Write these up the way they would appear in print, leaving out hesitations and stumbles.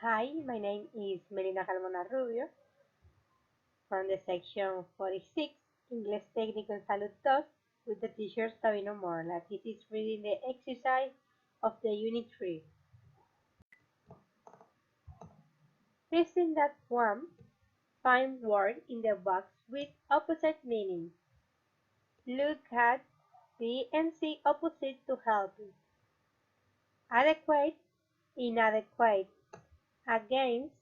Hi, my name is Melina Carmona Rubio from the section 46, English Técnico en Salud 2, with the teacher Sabino Morla. This is reading the exercise of the Unit 3. Listen that one. Find word in the box with opposite meaning. Look at B and C opposite to help you. Adequate, inadequate, against,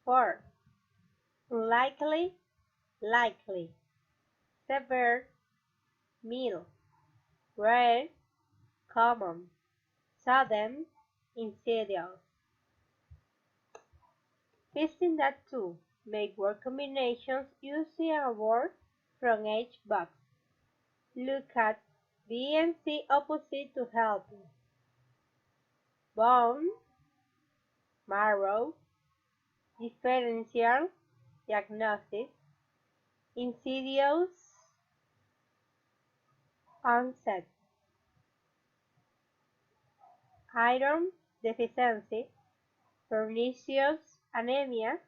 for, unlikely, likely, severe, mild, rare, common, sudden, insidious. 15.2 Make word combinations using a word from each box. Look at B and C opposite to help you. Bone, marrow, differential, diagnosis, insidious, onset, iron deficiency, pernicious anemia,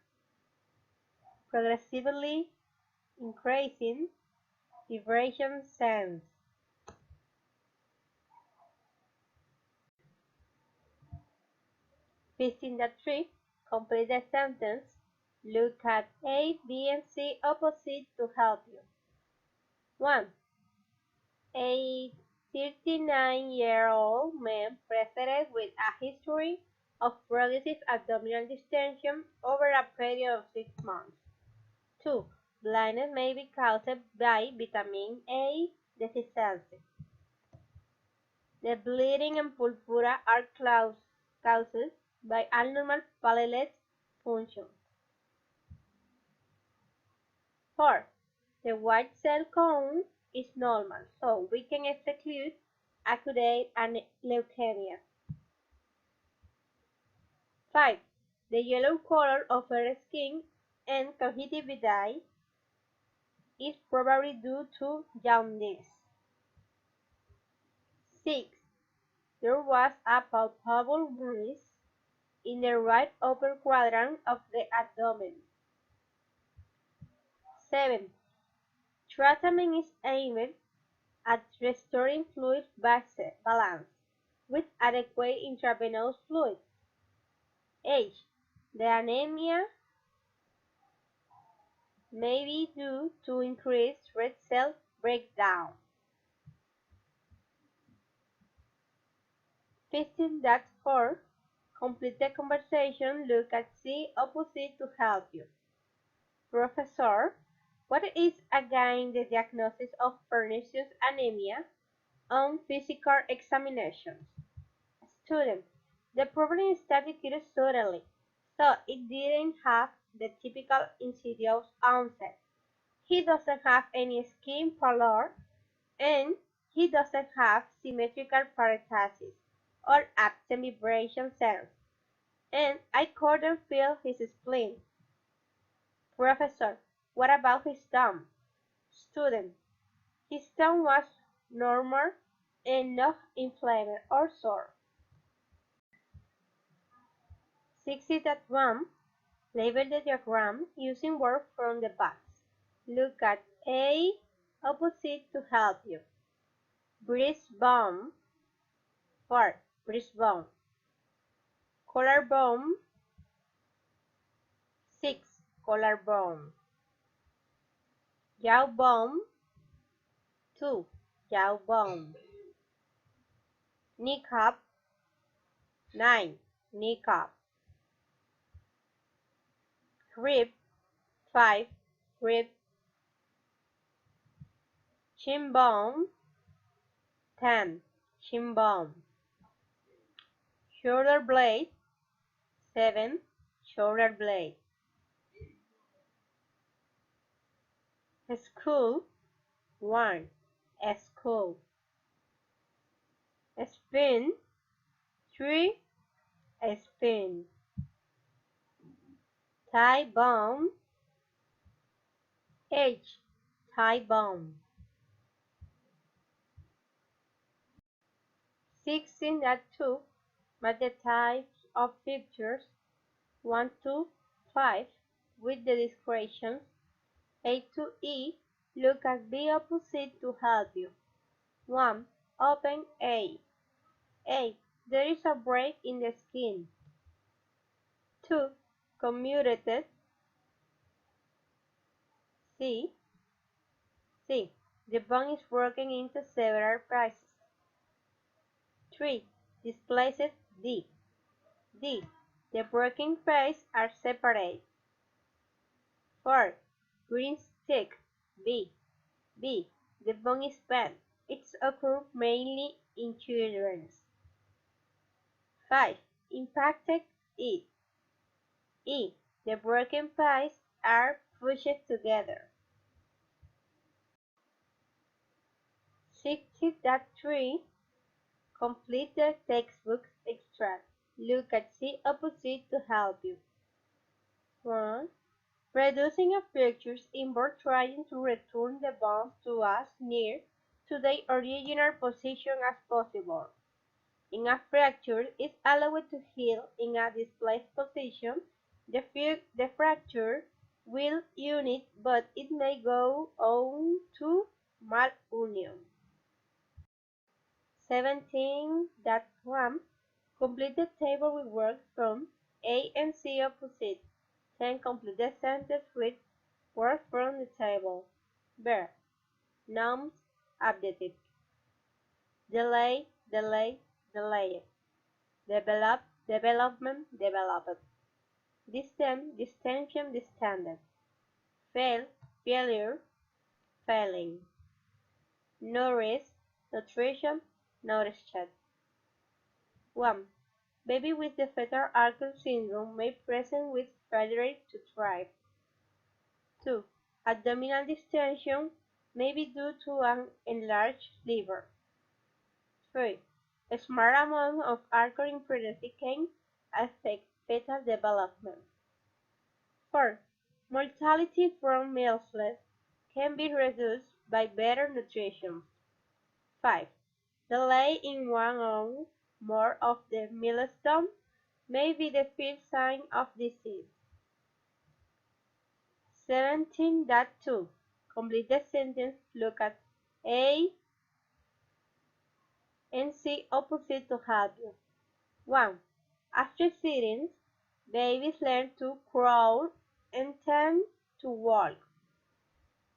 progressively increasing, vibration sense. 15.3 Complete the sentence. Look at A, B, and C opposite to help you. 1. A 39-year-old man presented with a history of progressive abdominal distension over a period of 6 months. 2. Blindness may be caused by vitamin A deficiency. The bleeding and purpura are caused by abnormal platelet function. 4. The white cell count is normal, so we can exclude acute leukemia. 5. The yellow color of her skin and conjunctivitis is probably due to jaundice. 6. There was a palpable bruise in the right upper quadrant of the abdomen. 7. Treatment is aimed at restoring fluid balance with adequate intravenous fluid. 8. The anemia may be due to increased red cell breakdown. 15.4 Complete the conversation. Look at C opposite to help you. Professor, what is again the diagnosis of pernicious anemia on physical examinations? Student, the problem is that it occurred suddenly, so it didn't have the typical insidious onset. He doesn't have any skin pallor, and he doesn't have symmetrical paresthesis or absent vibration sense, and I couldn't feel his spleen. Professor, what about his thumb? Student, his thumb was normal and not inflamed or sore. 60.1 Label the diagram using words from the box. Look at A opposite to help you. Breastbone, 4. Breastbone. Collarbone, 6. Collarbone. Jawbone, 2. Jawbone. Kneecap, 9. Kneecap. Rib, 5. Rib. Shin bone, 10. Shin bone. Shoulder blade, 7. Shoulder blade. Skull, 1. Skull. Spine, 3. Spine. Thigh bone, 8. Thigh bone. 16.2 Mark the types of features 1 to 5 with the descriptions. A to E, look at B opposite to help you. 1. Open A. A. There is a break in the skin. 2. Commuted. C. C. The bone is broken into several pieces. 3. Displaced D. D. The broken pieces are separate. 4. Green stick. B. B. The bone is bent. It's occurs mainly in children. 5. Impacted E. E. The broken pieces are pushed together. 60.3. Complete the textbook extract. Look at C opposite to help you. 1. Reducing a fractures involves trying to return the bones to as near to their original position as possible. In a fracture is allowed to heal in a displaced position. The fracture will unite, but it may go on to malunion. 17.1. Complete the table with words from A and C opposite. 10. Complete the sentence with words from the table. Verb. Nouns. Adjective. Delay, delay, delayed. Develop, development, developed. Distance, distension, distended. Fail, failure, failing. Nourish, nutrition, nourished. 1. Baby with the fetal alcohol syndrome may present with failure to thrive. 2. Abdominal distension may be due to an enlarged liver. 3. A small amount of alcohol in pregnancy can affect fetal development. 4. Mortality from measles can be reduced by better nutrition. 5. Delay in one or more of the milestones may be the first sign of disease. 17.2. Complete the sentence. Look at A and C opposite to help you. 1. After sitting, babies learn to crawl and tend to walk.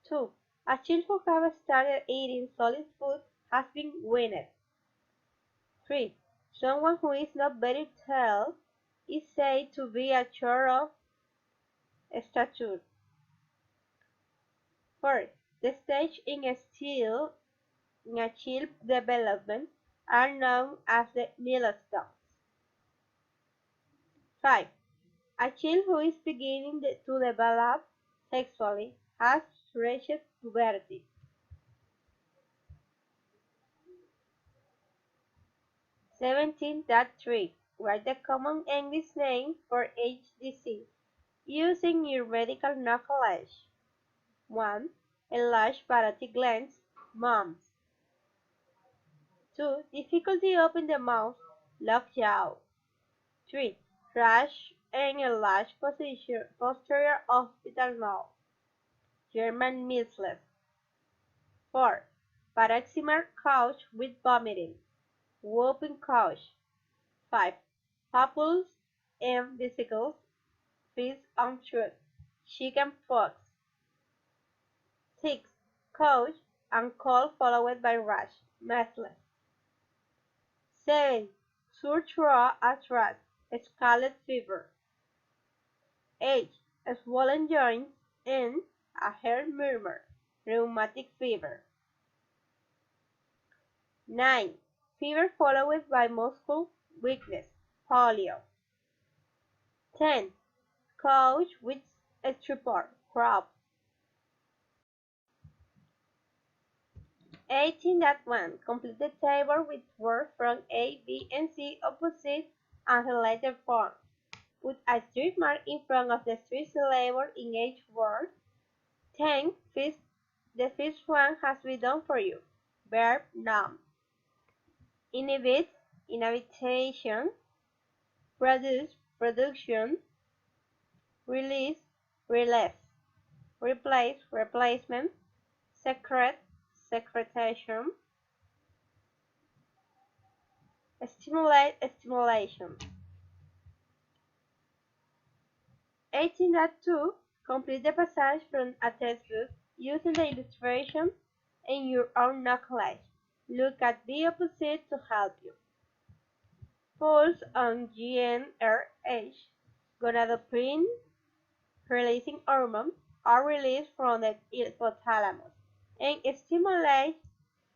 2. A child who has started eating solid food has been weaned. 3. Someone who is not very tall is said to be a short of stature. 4. The stage in a child development are known as the milestones. 5. A child who is beginning to develop sexually has reached puberty. 17.3. Write the common English name for each disease using your medical knowledge. 1. Enlarged parotid glands, mumps. 2. Difficulty opening the mouth, lockjaw. 3. Rash and enlarged posterior occipital nose, German measles. 4. Paroxysmal couch with vomiting, whooping cough. 5. Papules and vesicles, fish on truth, chicken pox. 6. Cough and cold followed by rash, measles. 7. Sore throat, arthritis, scarlet fever. 8. Swollen joints and a hair murmur, rheumatic fever. 9. Fever followed by muscle weakness, polio. 10. Cough with stupor, cramp. 18.1. Complete the table with words from A, B, and C opposite and related forms. Put a street mark in front of the street syllable in each word. 10. The first one has been done for you. Verb, noun. Inhibit, inhabitation. Produce, production. release, release, replace, replacement, secret, secretation, stimulate, stimulation. 18.2 Complete the passage from a textbook using the illustration in your own knowledge. Look at the opposite to help you. Pulse on GnRH, gonadotropin releasing hormones, are released from the hypothalamus and stimulate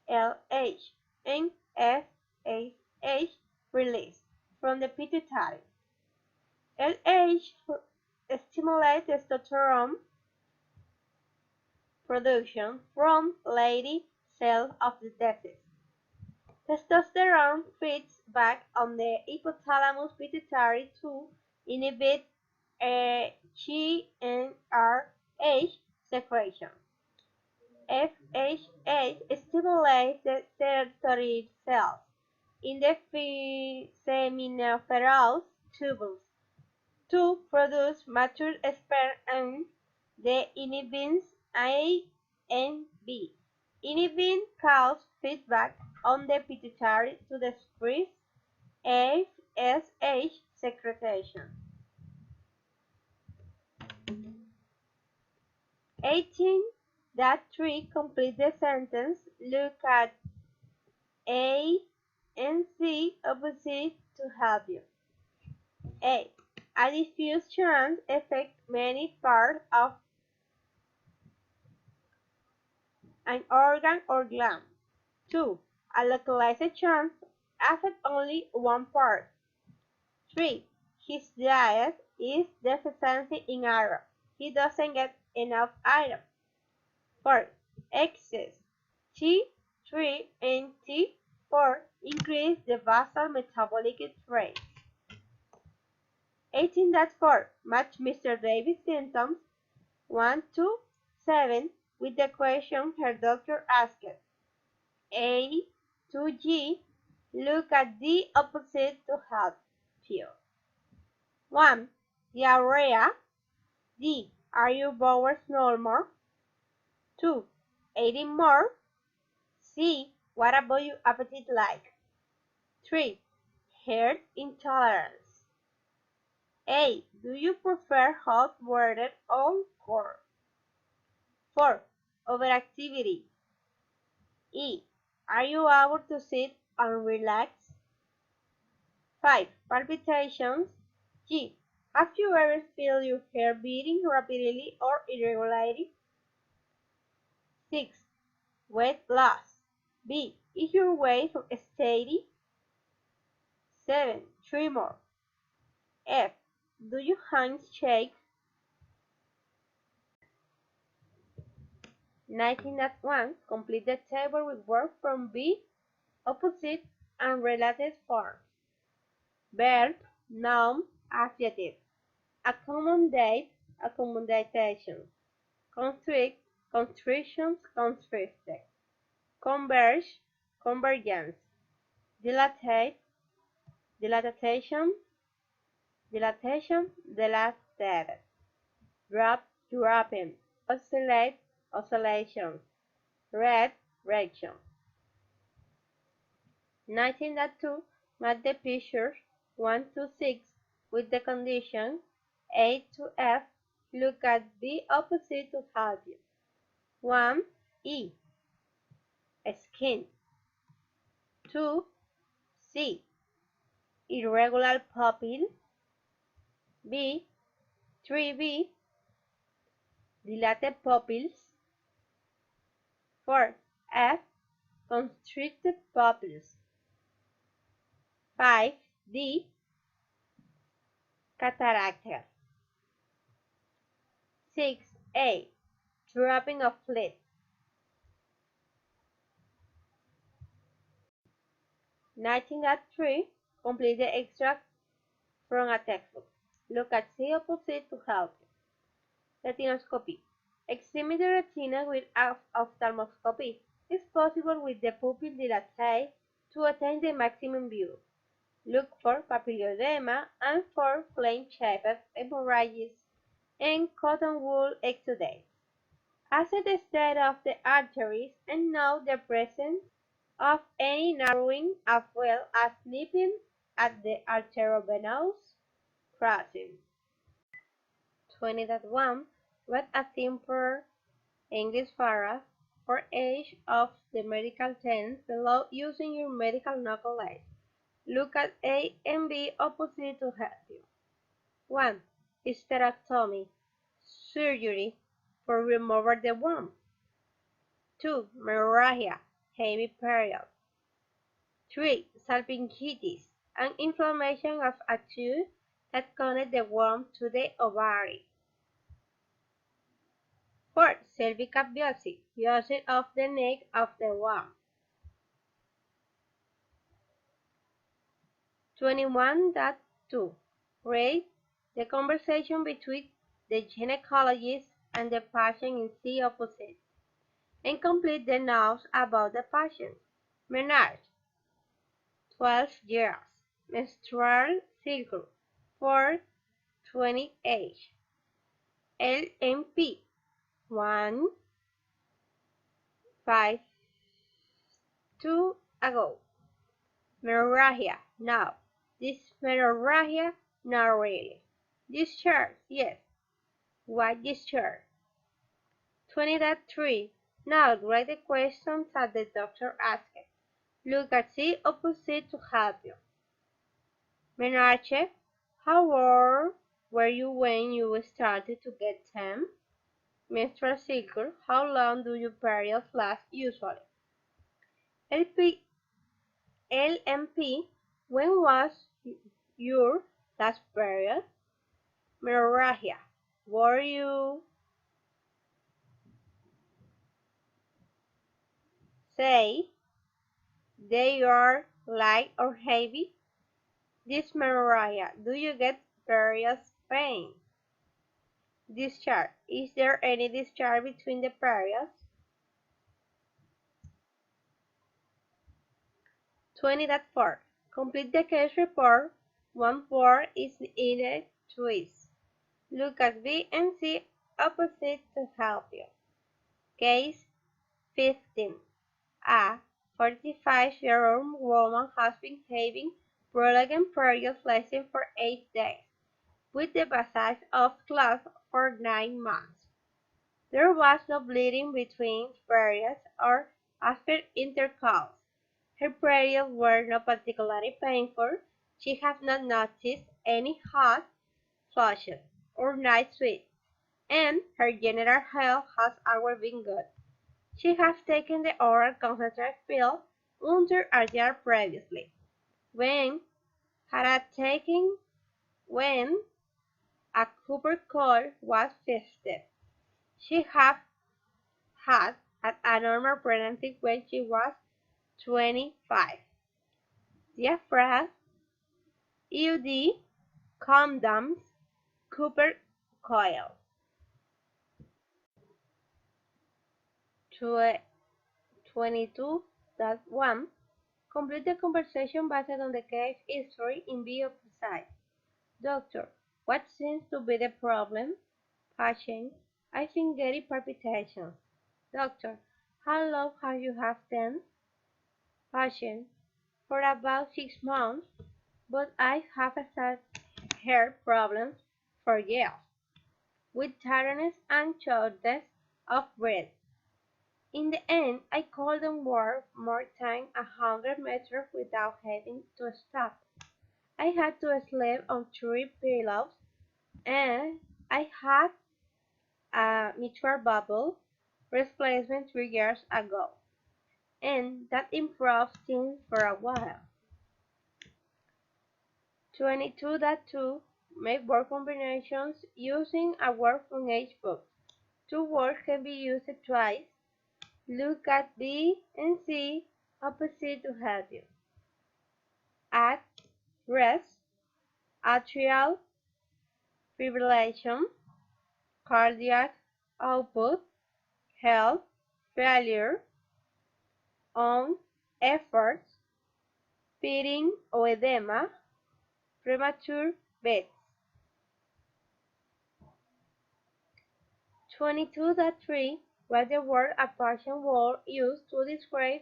LH and FSH release from the pituitary. LH stimulates testosterone production from Leydig cells of the testes. Testosterone feeds back on the hypothalamus pituitary to inhibit GnRH secretion. FSH stimulates the serotonin cells in the seminiferous tubules to produce mature sperm and the inhibins A and B. Inhibin causes feedback on the pituitary to decrease FSH secretion. 18.3 Complete the sentence. Look at A and C opposite to help you. A. A diffuse chance affects many parts of an organ or gland. 2. A localized chance affects only one part. 3. His diet is deficiency in iron. He doesn't get enough iron. 4. Excess T3 and T4 increase the basal metabolic rate. 18.4 Match Mr. Davis' symptoms 1 to 7 with the question her doctor asked. A to G. Look at the opposite to help you. 1. Diarrhea. D. Are your bowels normal? 2. Eating more. C. What about your appetite like? 3. Heart intolerance. A. Do you prefer hot water or cold? 4. Overactivity. E. Are you able to sit and relax? 5. Palpitations. G. Have you ever felt your heart beating rapidly or irregularly? 6. Weight loss. B. Is your weight steady? 7. Tremor. F. Do your hands shake? 19.1 Complete the table with words from B, opposite, and related forms. Verb, noun, adjective. Accommodate, accommodation. Constrict, constrictions, constricted. Converge, convergence. Dilatate, dilatation, dilatation, dilated. Drop, dropping. Oscillate, oscillation. Red, reaction. 19.2 Match the pictures 1 to 6 with the condition A to F. Look at the opposite to help you. 1. E. Skin. 2. C. Irregular pupil. B. 3B. Dilated pupils. 4. F. Constricted pupils. 5. D. Cataract. 6. A. Dropping of fluid. 19.3 Complete the extract from a textbook. Look at the opposite to help you. Retinoscopy. Examine the retina with ophthalmoscopy. It's possible with the pupil dilatate to attain the maximum view. Look for papilledema and for plain-shaped hemorrhages and cotton wool exudates. Assess the state of the arteries and note the presence of any narrowing as well as nipping at the arteriovenous crossing. 20.1 Read a simple English paragraph for each of the medical terms below using your medical knowledge. Look at A and B opposite to help you. 1. Hysterectomy, surgery for removing the womb. 2. Menorrhagia, heavy period. 3. Salpingitis, an inflammation of a tube that connects the womb to the ovary. 4. Cervical biopsy, biopsy of the neck of the womb. 21.2 Read the conversation between the gynecologist and the patient in C opposite, and complete the notes about the patient. Menarche, 12 years, menstrual cycle, 4:20 age. LMP, 1, 5, 2 ago. Menorrhagia, no. Dysmenorrhagia, not really. Discharge, yes. What discharge? 20.3 Now write the questions that the doctor asked. Look at C opposite to help you. Menarche, how old were you when you started to get them? Menstrual cycle, how long do your periods last usually? LP, LMP, when was your last period? Menorrhagia, were you say they are light or heavy? Dysmenorrhea, do you get period pain? Discharge, is there any discharge between the periods? 20.4 Complete the case report. One word is needed to ease. Look at B and C opposite to help you. Case 15. A 45-year-old woman has been having prolonged periods lasting for 8 days, with the passage of cloth for 9 months. There was no bleeding between periods or after intercourse. Her periods were not particularly painful. She has not noticed any hot flushes or night sweats, and her general health has always been good. She has taken the oral concentrated pill under a year previously, when when a Cooper cold was tested. She had a normal pregnancy when she was 25. Diaphragm, EUD, condoms, Cooper coil. 22.1 Complete the conversation based on the case history in B opposite. Doctor, what seems to be the problem? Patient, I've been getting palpitations. Doctor, how long have you had them? Patient, for about 6 months, but I have had hair problems for years, with tiredness and shortness of breath. In the end, I couldn't walk more than 100 meters without having to stop. I had to sleep on 3 pillows, and I had a mitral bubble replacement 3 years ago, and that improved things for a while. 22.2 Make word combinations using a word from each book. 2 words can be used twice. Look at B and C opposite to help you. At rest, atrial fibrillation, cardiac output, health, failure, on, efforts, feeding or edema, premature death. 22.3 was the word a patient word used to describe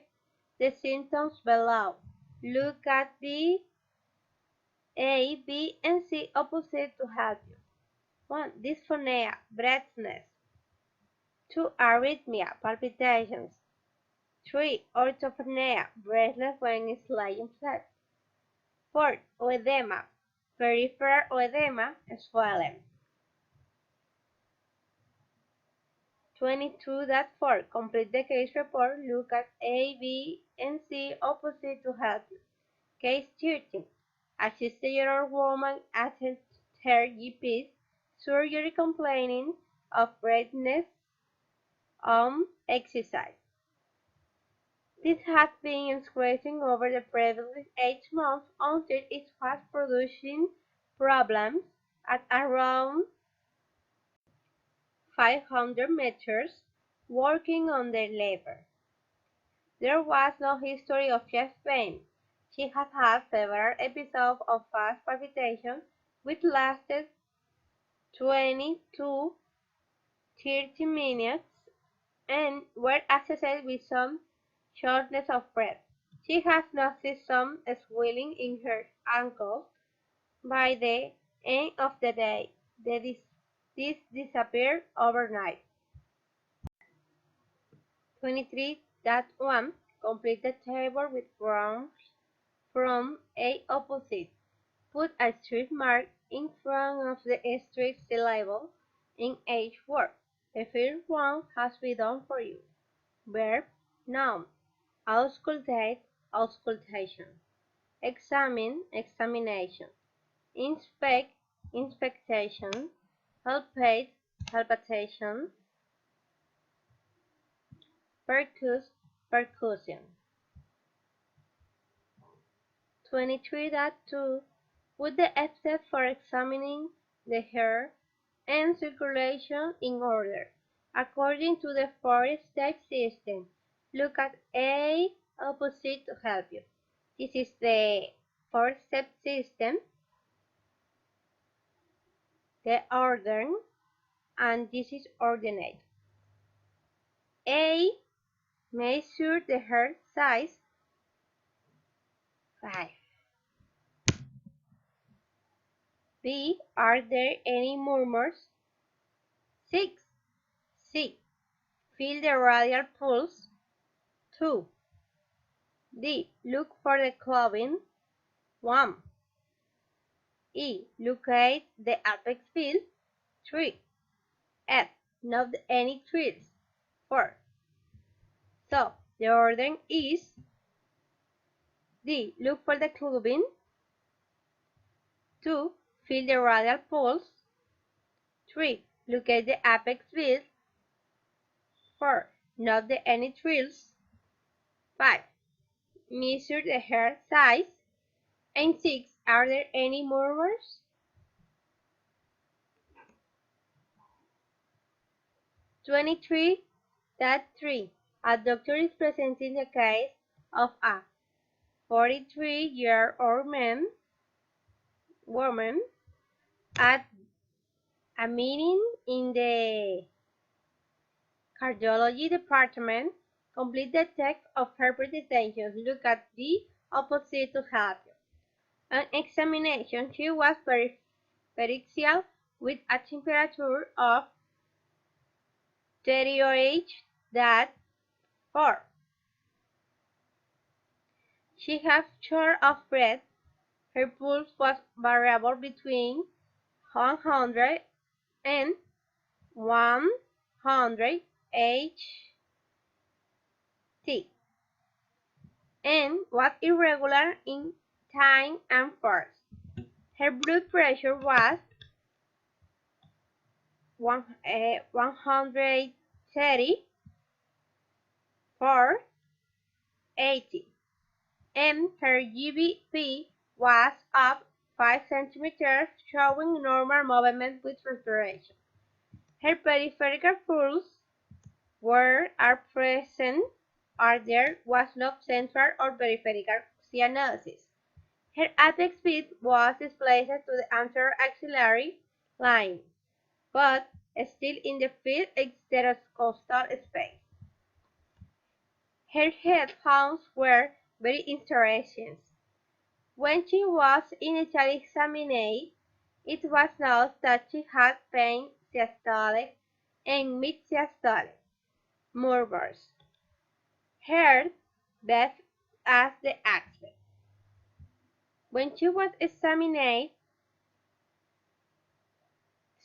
the symptoms below. Look at the A, B, and C opposite to help you. 1. Dysphonia, breathlessness. 2. Arrhythmia, palpitations. 3. Orthopnea, breathless when lying flat. 4. Oedema, peripheral edema, swelling. 22.4 Complete the case report. Look at A, B, and C opposite to help you. Case 13. A 60-year-old woman attends her GP's surgery complaining of redness on exercise. This had been increasing over the previous 8 months until it was producing problems at around 500 meters, working on the lever. There was no history of chest pain. She had had several episodes of fast palpitation, which lasted 20 to 30 minutes and were associated with some shortness of breath. She has noticed some swelling in her ankle. By the end of the day, this disappeared overnight. 23.1 Complete the table with rounds from A opposite. Put a street mark in front of the street syllable in each word. The first one has been done for you. Verb, noun. Auscultate, auscultation. Examine, examination. Inspect, inspection. Palpate, palpation. Percuss, percussion. 23.2 Put the step for examining the hair and circulation in order, according to the 4-step system. Look at A opposite to help you. This is the 4-step system, the order, and this is ordinate. A. Measure the hair size. 5. B. Are there any murmurs? 6. C. Feel the radial pulse. 2. D. Look for the clubbing. 1. E. Locate the apex field. 3. F. Not any thrills. 4. So, the order is D. Look for the clubbing. 2. Feel the radial pulse. 3. Locate the apex field. 4. Not any thrills. 5. Measure the hair size. And 6. Are there any murmurs? 23.3 A doctor is presenting the case of a 43-year-old woman at a meeting in the cardiology department. Complete the text of her presentation. Look at the opposite to help you. On examination, she was perixial with a temperature of 38.4. She had short of breath. Her pulse was variable between 100 and 100 HT and was irregular in time and force. Her blood pressure was 130 for 80 and her GBP was up 5 centimeters, showing normal movement with respiration. Her peripheral pulse are present, or there was no central or peripheral cyanosis. Her apex beat was displaced to the anterior axillary line, but still in the field intercostal space. Her headphones were very interesting. When she was initially examined, it was known that she had pain systolic and mid-systolic murmurs, heard best as the aspect. When she was examined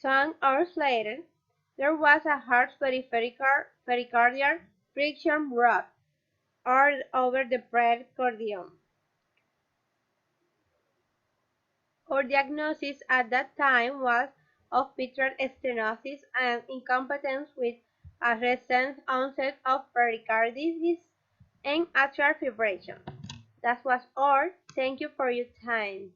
some hours later, there was a harsh pericardial friction rod all over the pericardium. Her diagnosis at that time was of mitral stenosis and incompetence with a recent onset of pericarditis and atrial fibrillation. That was all. Thank you for your time.